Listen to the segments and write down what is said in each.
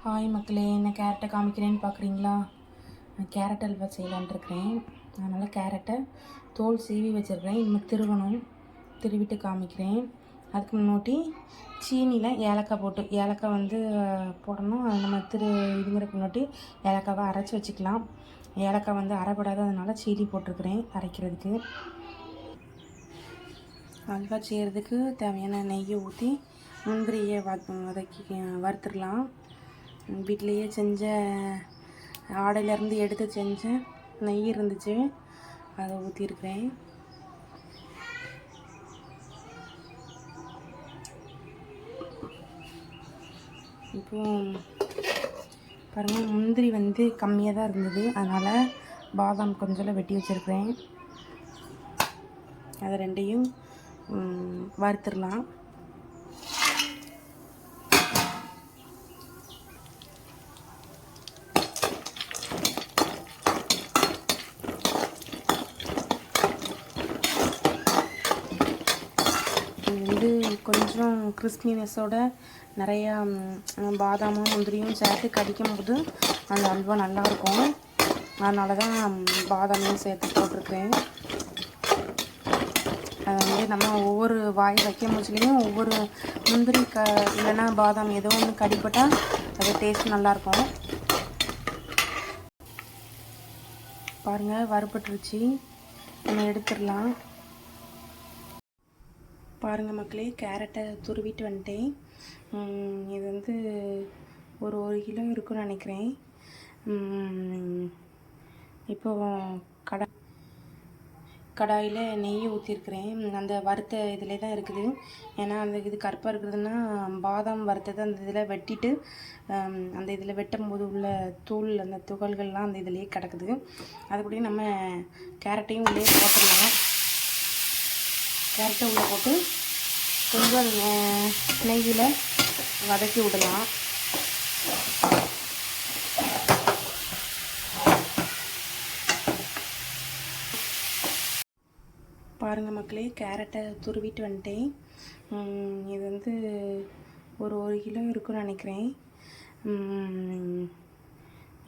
Hi மக்களே, என்ன கேரட்டை காமிக்கிறேன்னு பார்க்குறீங்களா? நான் கேரட் அல்வா செய்யலான் இருக்கிறேன். அதனால் கேரட்டை தோல் சீவி வச்சுருக்கிறேன். இனிமேல் திருவிட்டு காமிக்கிறேன். அதுக்கு முன்னாடி சீனியில் ஏலக்காய் போட்டு ஏலக்காய் போடணும். அது நம்ம இதுங்கிறதுக்கு முன்னாடி ஏலக்காவை அரைச்சி வச்சுக்கலாம். ஏலக்காய் அரைப்படாததுனால சீனி போட்டிருக்கிறேன் அரைக்கிறதுக்கு. அல்வா செய்கிறதுக்கு தேவையான நெய்யை ஊற்றி முந்திரியை வதக்கி வறுத்துடலாம். வீட்டிலையே செஞ்ச ஆடையிலேருந்து எடுத்து செஞ்ச நெய் இருந்துச்சு, அதை ஊற்றிருக்கிறேன். இப்போ பாருங்கள், முந்திரி கம்மியாக தான் இருந்தது, அதனால் பாதாம் கொஞ்சம் வெட்டி வச்சுருக்கிறேன். அதை ரெண்டையும் வறுத்துடலாம். இது கொஞ்சம் கிறிஸ்பினஸோட நிறையா பாதாமும் முந்திரியும் சேர்த்து கடிக்கும்போது அந்த அல்வா நல்லாயிருக்கும். அதனால தான் பாதாமையும் சேர்த்து போட்டிருக்கேன். அது நம்ம ஒவ்வொரு வாய் வைக்கும் போதுலேயும் ஒவ்வொரு முந்திரி இல்லைன்னா பாதாம் ஏதோ ஒன்று கடிப்பட்டால் அது டேஸ்ட் நல்லாயிருக்கும். பாருங்கள், வறுபட்டுருச்சு. நம்ம எடுத்துடலாம். பாருங்கள் மக்களே, கேரட்டை துருவிட்டு வந்துட்டேன். இது ஒரு கிலோ இருக்குன்னு நினைக்கிறேன். இப்போது கடாயில் நெய் ஊற்றிருக்கிறேன். அந்த வறுத்த இதில் தான் இருக்குது. ஏன்னா இது கருப்பாக இருக்கிறதுனா பாதாம் வறுத்தது அந்த இதில் வெட்டிட்டு அந்த இதில் வெட்டும் போது உள்ள தூள் அந்த துகள்கள்லாம் அந்த இதிலேயே கிடக்குது. அதுக்கூடயே நம்ம கேரட்டையும் உள்ளே போட்டுடலாம். கேரட்டை உள்ளே போட்டு கொஞ்சம் நெய்யில் வதக்கி விடலாம். பாருங்கள் மக்களே, கேரட்டை துருவிட்டு வந்துட்டேன். இது ஒரு கிலோ இருக்குன்னு நினைக்கிறேன்.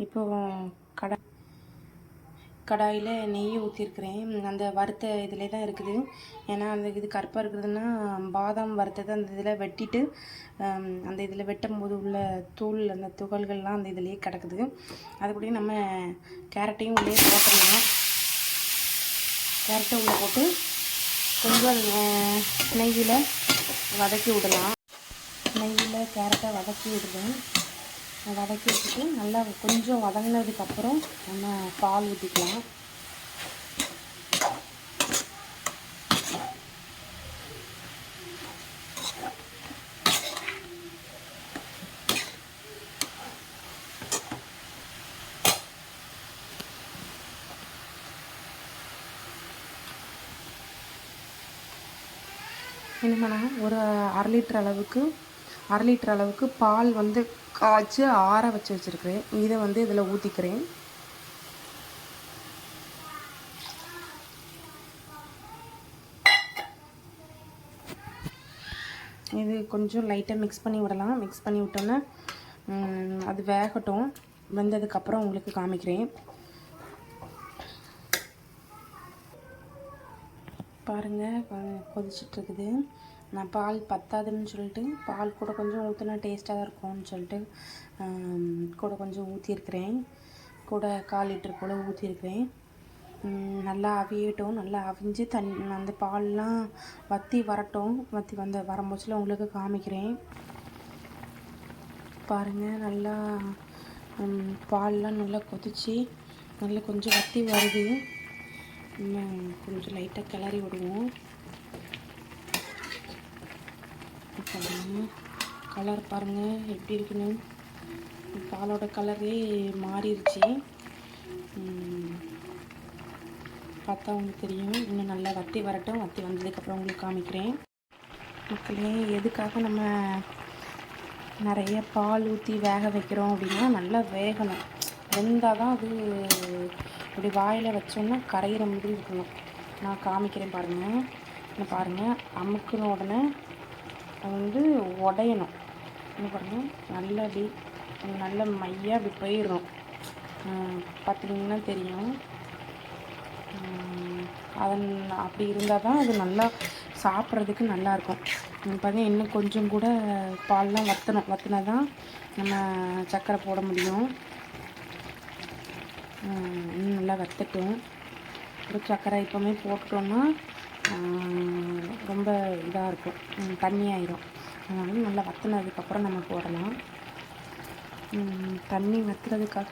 இப்போது கடாயில் நெய் ஊற்றிருக்கிறேன். அந்த வறுத்த இதில் தான் இருக்குது. ஏன்னா இது கருப்பாக இருக்கிறதுனா பாதாம் வறுத்தது அந்த இதில் வெட்டிட்டு அந்த இதில் வெட்டும் போது உள்ள தூள் அந்த துகள்கள்லாம் அந்த இதிலேயே கிடக்குது. அதுக்கூடயே நம்ம கேரட்டையும் உள்ளே போட்டுடலாம். கேரட்டை உள்ளே போட்டு கொஞ்சம் நெய்யில் வதக்கி விடலாம். நெய்யில் கேரட்டை வதக்கி விடுவேன். வதக்கி வச்சுட்டு நல்லா கொஞ்சம் வதங்கினதுக்கப்புறம் நம்ம பால் ஊற்றிக்கலாம். என்னன்னா ஒரு அரை லிட்டர் அளவுக்கு பால் காய்ச்சி ஆற வச்சு வச்சுருக்கிறேன். இதை இதில் ஊற்றிக்கிறேன். இது கொஞ்சம் லைட்டாக மிக்ஸ் பண்ணி விடலாம். மிக்ஸ் பண்ணி விட்டோன்னா அது வேகட்டும். வெந்ததுக்கப்புறம் உங்களுக்கு காமிக்கிறேன். பாருங்கள், கொதிச்சிட்ருக்குது. நான் பால் பத்தாதுன்னு சொல்லிட்டு பால் கூட கொஞ்சம் ஊற்றினா டேஸ்ட்டாக தான் இருக்கும்னு சொல்லிட்டு கூட கொஞ்சம் ஊற்றிருக்கிறேன். கூட 1/4 லிட்டர் போல் ஊற்றிருக்கிறேன். நல்லா அவியட்டும். நல்லா அவிஞ்சு அந்த பால்லாம் வற்றி வரட்டும். வரும்போதில் உங்களுக்கு காமிக்கிறேன். பாருங்கள், நல்லா பால்லாம் நல்லா கொதித்து நல்லா கொஞ்சம் வற்றி வருது. கொஞ்சம் லைட்டாக கிளறி விடுவோம். கலர் பாருங்கள் எப்படி இருக்குன்னு. பாலோட கலரே மாறிடுச்சு. பார்த்தா உங்களுக்கு தெரியும். இன்னும் நல்லா வற்றி வரட்டும். வற்றி வந்ததுக்கப்புறம் உங்களுக்கு காமிக்கிறேன். மக்களே, எதுக்காக நம்ம நிறைய பால் ஊற்றி வேக வைக்கிறோம் அப்படின்னா நல்லா வேகணும். வெந்தால் தான் அது இப்படி வாயில் வச்சோன்னா கரையிற மாதிரி இருக்கணும். நான் காமிக்கிறேன் பாருங்கள். அமுக்குன உடனே அது உடையணும். என்ன பாருங்கள், நல்லா அப்படி நல்ல மையாக அப்படி போயிடும். பார்த்திங்கன்னா தெரியும். அதன் அப்படி இருந்தால் தான் அது நல்லா சாப்பிட்றதுக்கு நல்லாயிருக்கும். பார்த்தீங்கன்னா இன்னும் கொஞ்சம் கூட பால்லாம் வற்றினா தான் நம்ம சர்க்கரை போட முடியும். இன்னும் நல்லா வற்றட்டும். ஒரு சர்க்கரை இப்போவுமே போட்டோன்னா ரொம்ப இதாக இருக்கும், தண்ணி ஆயிரும். அதனால நல்லா வற்றினதுக்கப்புறம் நம்ம போடலாம். தண்ணி வற்றுறதுக்காக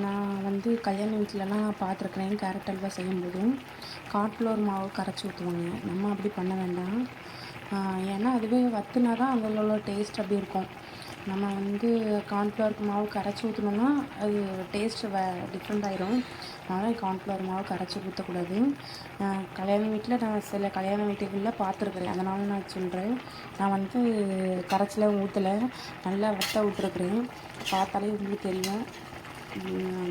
நான் வந்து கல்யாண வீட்டிலலாம் பார்த்துருக்குறேன். கேரட் அல்வா செய்யும்போதும் கார்ன்ஃப்ளவர் மாவு கரைச்சி ஊற்றுவாங்க. நம்ம அப்படி பண்ண வேண்டாம். ஏன்னா அதுவே வற்றினா தான் அதில் உள்ள டேஸ்ட் அப்படி இருக்கும். நம்ம வந்து கார்ன்ஃப்ளவர் மாவு கரைச்சி ஊற்றினோம்னா அது டேஸ்ட்டு டிஃப்ரெண்ட் ஆயிரும். அதனால் கார்ன்ஃப்ளவர் மாவு கரைச்சி ஊற்றக்கூடாது. கல்யாண வீட்டில் நான் சில கல்யாண வீட்டுகளில் பார்த்துருக்குறேன். அதனால் நான் சொல்கிறேன். நான் வந்து கரைச்சிலாம் ஊற்றலை, நல்லா வற்ற விட்டுருக்குறேன். பார்த்தாலே உங்களுக்கு தெரியும்.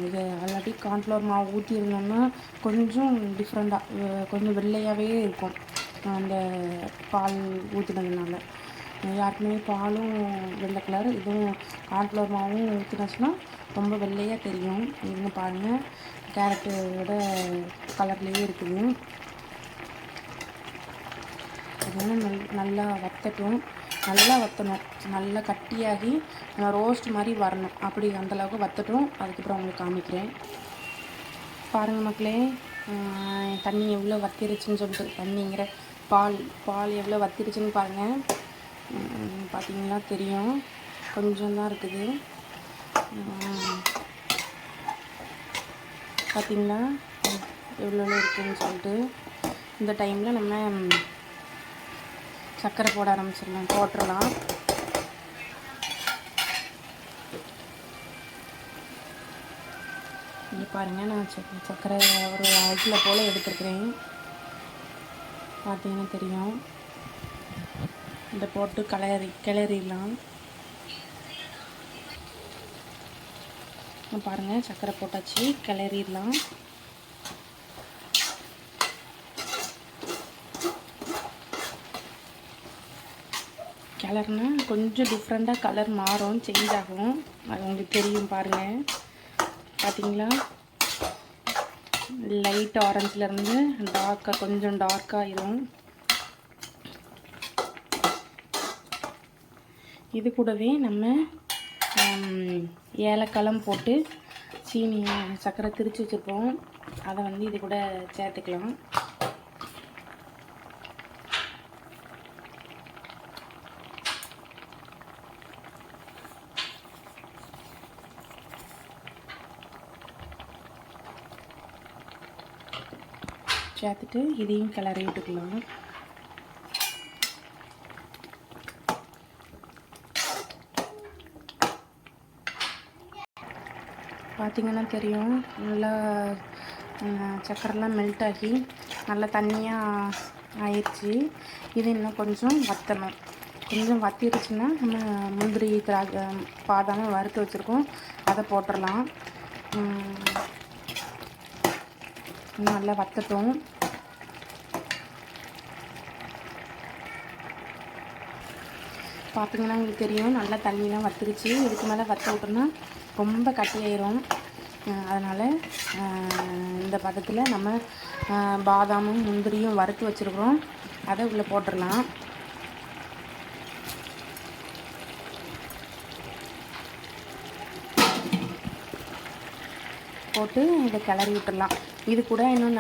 இது ஆல்ரெடி கார்ன்ஃப்ளவர் மாவு ஊற்றிருந்தோம்னா கொஞ்சம் டிஃப்ரெண்ட்டாக கொஞ்சம் வெள்ளையாகவே இருக்கும் அந்த பால் ஊற்றினதுனால. யாருக்குமே பாலும் வெள்ளை கலர், இதுவும் கார்ன்ஃப்ளவர் மாவும் ஊற்றினாச்சுன்னா ரொம்ப வெள்ளையாக தெரியும். இதுங்க பாருங்கள், கேரட்டோட கலர்லேயே இருக்குது. அதனால் நல்லா வற்றட்டும். நல்லா வற்றணும், நல்லா கட்டியாகி ரோஸ்ட் மாதிரி வரணும். அப்படி அந்தளவுக்கு வற்றட்டும். அதுக்கப்புறம் உங்களுக்கு காமிக்கிறேன். பாருங்கள் மக்களே, தண்ணி எவ்வளோ வற்றிருச்சுன்னு சொல்லிட்டு, தண்ணிங்கிற பால் எவ்வளோ வற்றிருச்சுன்னு பாருங்கள். பார்த்திங்கன்னா தெரியும், கொஞ்சம் தான் இருக்குது. பார்த்திங்களா எவ்வளோ இருக்குதுன்னு சொல்லிட்டு. இந்த டைமில் நம்ம சர்க்கரை போட்டுடலாம். இங்கே பாருங்கள், நான் சர்க்கரை ஒரு 1 கிலோ போல் எடுத்துருக்குறேன். பார்த்தீங்கன்னா தெரியும். இதை போட்டு கிளறிடலாம். பாருங்கள், சர்க்கரை போட்டாச்சு, கிளறிடலாம். கிளறுனா கொஞ்சம் டிஃப்ரெண்ட்டாக கலர் மாறும், சேஞ்ச் ஆகும். அது உங்களுக்கு தெரியும். பாருங்கள், பார்த்தீங்களா, லைட் ஆரஞ்சிலேருந்து கொஞ்சம் டார்க்காகிடும். இது கூடவே நம்ம ஏலக்காய் போட்டு சர்க்கரை திரிச்சு வச்சுருப்போம், அதை வந்து இது கூட சேர்த்துக்கலாம். சேர்த்துட்டு இதையும் கிளறி விட்டுக்கலாம். பார்த்திங்கன்னா தெரியும், நல்லா சக்கரெல்லாம் மெல்ட் ஆகி நல்லா தண்ணியாக ஆயிடுச்சு. இது இன்னும் கொஞ்சம் வற்றணும். கொஞ்சம் வற்றிருச்சுன்னா நம்ம முந்திரி பாதாம் வறுத்து வச்சுருக்கோம், அதை போட்டுடலாம். நல்லா வற்றட்டும். பார்த்திங்கன்னா உங்களுக்கு தெரியும், நல்லா தண்ணியெலாம் வற்றிருச்சு. இதுக்கு மேலே வற்ற விட்டோம்னா ரொம்ப கட்டியாயிரும். அதனால் இந்த பதத்தில் நம்ம பாதாமும் முந்திரியும் வறுத்து வச்சுருக்குறோம், அதை உள்ளே போட்டுடலாம். போட்டு இதை கிளறி விட்டுடலாம். இது கூட இன்னும்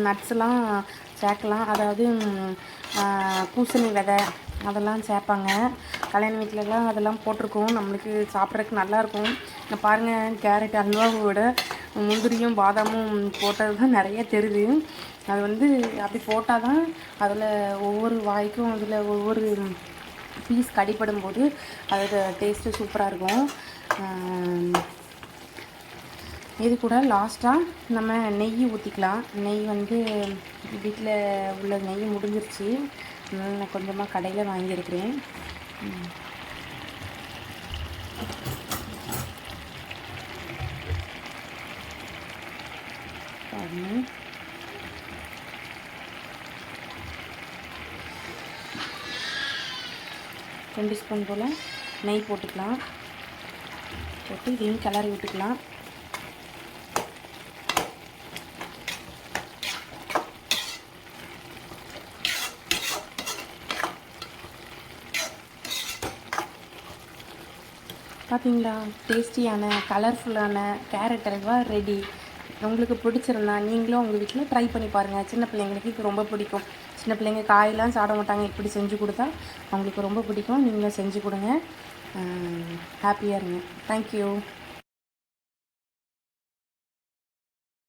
நட்ஸ்லாம் சேர்க்கலாம். அதாவது பூசணி விதை அதெல்லாம் சேர்ப்பாங்க. கல்யாண வீட்டிலலாம் அதெல்லாம் போட்டிருக்கோம். நம்மளுக்கு சாப்பிட்றதுக்கு நல்லாயிருக்கும். நான் பாருங்கள், கேரட் அல்வாவை விட முந்திரியும் பாதாமும் போட்டது தான் நிறைய தெரியுது. அது வந்து அப்படி போட்டால் தான் அதில் ஒவ்வொரு வாய்க்கும் அதில் ஒவ்வொரு பீஸ் கடிப்படும் போது அதோட டேஸ்ட்டு சூப்பராக இருக்கும். இது கூட லாஸ்ட்டாக நம்ம நெய் ஊற்றிக்கலாம். நெய் வந்து வீட்டில் உள்ள நெய் முடிஞ்சிருச்சு, நான் கொஞ்சமாக கடையில் வாங்கியிருக்கிறேன். பாருங்கள், 2 ஸ்பூன் போல் நெய் போட்டுக்கலாம். போட்டு இதையும் கிளறி விட்டுக்கலாம். பார்த்தீங்களா, டேஸ்டியான கலர்ஃபுல்லான கேரட் அல்வா ரெடி. உங்களுக்கு பிடிச்சிருந்தா நீங்களும் உங்கள் வீட்டில் ட்ரை பண்ணி பாருங்கள். சின்ன பிள்ளைங்களுக்கு இது ரொம்ப பிடிக்கும். சின்ன பிள்ளைங்க காயெல்லாம் சாப்பிட மாட்டாங்க, இப்படி செஞ்சு கொடுத்தா அவங்களுக்கு ரொம்ப பிடிக்கும். நீங்களும் செஞ்சு கொடுங்க. ஹாப்பியாக இருங்க. தேங்க்யூ.